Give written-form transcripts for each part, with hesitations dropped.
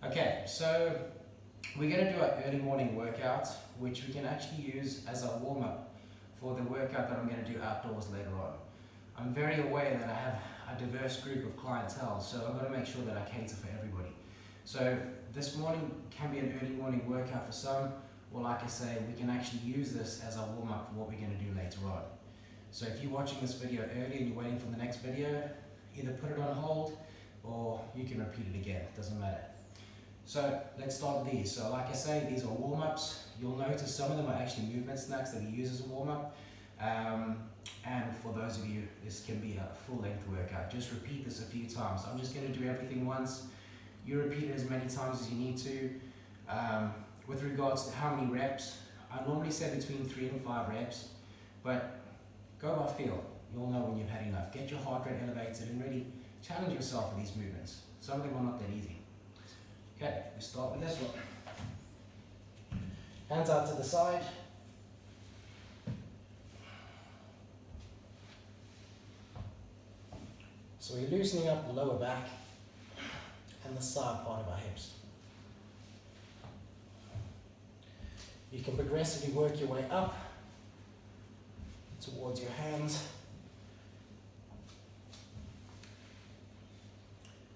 Okay, so we're going to do our early morning workout, which we can actually use as our warm-up for the workout that I'm going to do outdoors later on. I'm very aware that I have a diverse group of clientele, so I'm going to make sure that I cater for everybody. So this morning can be an early morning workout for some, or like I say, we can actually use this as our warm-up for what we're going to do later on. So if you're watching this video early and you're waiting for the next video, either put it on hold or you can repeat it again, it doesn't matter. So let's start with these. So like I say, these are warm-ups. You'll notice some of them are actually movement snacks that we use as a warm-up. And for those of you, this can be a full-length workout. Just repeat this a few times. I'm just going to do everything once. You repeat it as many times as you need to. With regards to how many reps, I normally say between 3 and 5 reps, but go by feel. You'll know when you've had enough. Get your heart rate elevated and really challenge yourself with these movements. Some of them are not that easy. Okay, we start with this one. Hands out to the side. So we're loosening up the lower back and the side part of our hips. You can progressively work your way up towards your hands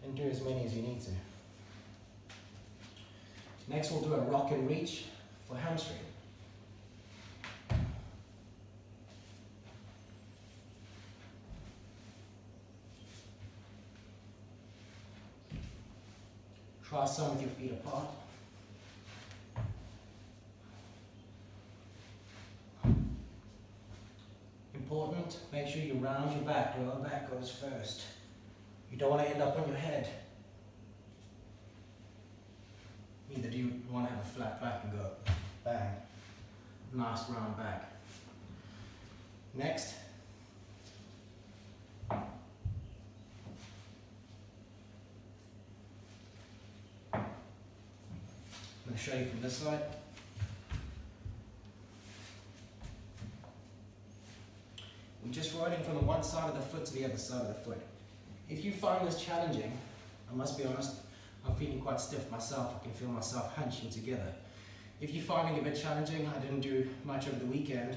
and do as many as you need to. Next we'll do a rock and reach for hamstring. Try some with your feet apart. Important, make sure you round your back, lower back goes first. You don't want to end up on your head. Neither do you want to have a flat back and go bang. Nice round back. Next. I'm going to show you from this side. We're just riding from the one side of the foot to the other side of the foot. If you find this challenging, I must be honest, I'm feeling quite stiff myself. I can feel myself hunching together. If you're finding it a bit challenging, I didn't do much over the weekend,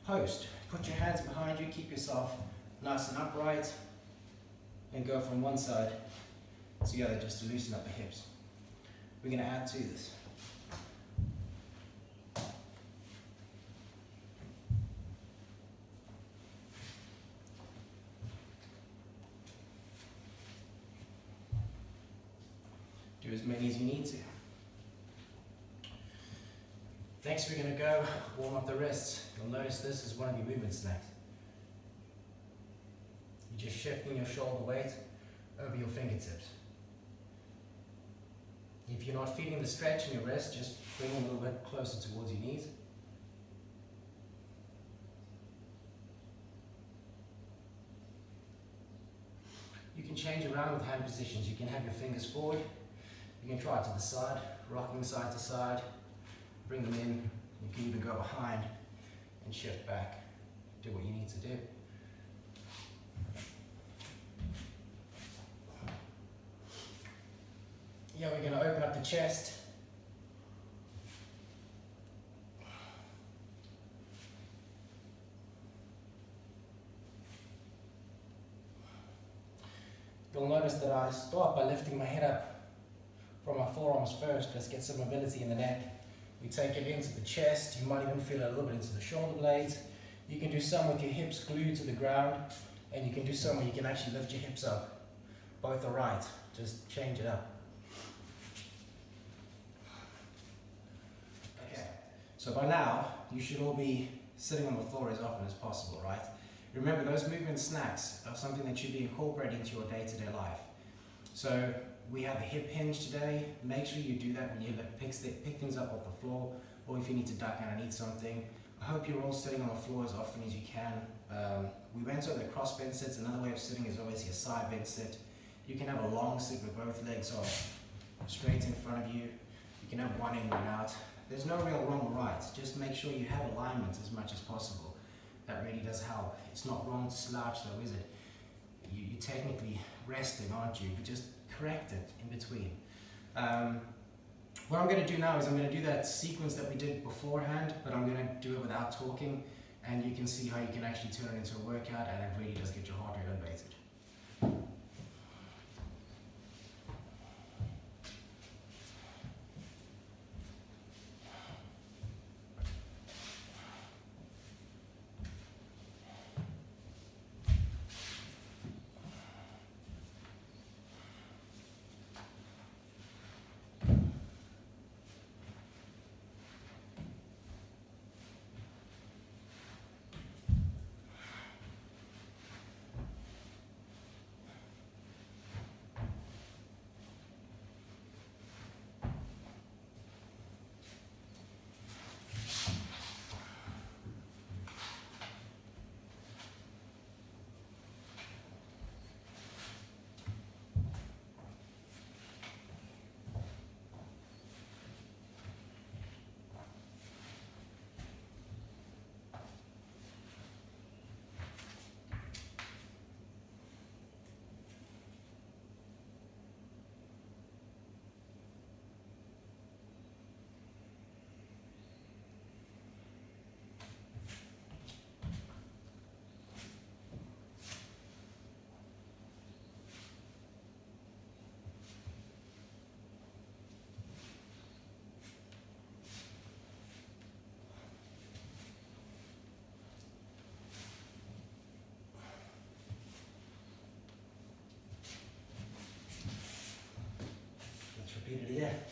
post. Put your hands behind you, keep yourself nice and upright, and go from one side to the other just to loosen up the hips. We're going to add to this. Do as many as you need to. Next we're going to go warm up the wrists. You'll notice this is one of your movement snacks. You're just shifting your shoulder weight over your fingertips. If you're not feeling the stretch in your wrist, just bring them a little bit closer towards your knees. You can change around with hand positions. You can have your fingers forward. You can try it to the side, rocking side to side, bring them in. You can even go behind and shift back. Do what you need to do. Yeah, we're going to open up the chest. You'll notice that I start by lifting my head up from my forearms first. Let's get some mobility in the neck. We take it into the chest. You might even feel it a little bit into the shoulder blades. You can do some with your hips glued to the ground, and you can do some where you can actually lift your hips up. Both are right. Just change it up. Okay, so by now, you should all be sitting on the floor as often as possible, right? Remember, those movement snacks are something that should be incorporated into your day-to-day life. So we have a hip hinge today. Make sure you do that when you pick things up off the floor, or if you need to duck underneath something. I hope you're all sitting on the floor as often as you can. We went over the cross bend sits. Another way of sitting is obviously a side bend sit. You can have a long sit where both legs are straight in front of you. You can have one in, one out. There's no real wrong or right. Just make sure you have alignment as much as possible. That really does help. It's not wrong to slouch though, is it? You're technically resting, aren't you? But just correct it in between. What I'm going to do now is I'm going to do that sequence that we did beforehand, but I'm going to do it without talking, and you can see how you can actually turn it into a workout, and it really does get your heart rate elevated. Let's repeat it again.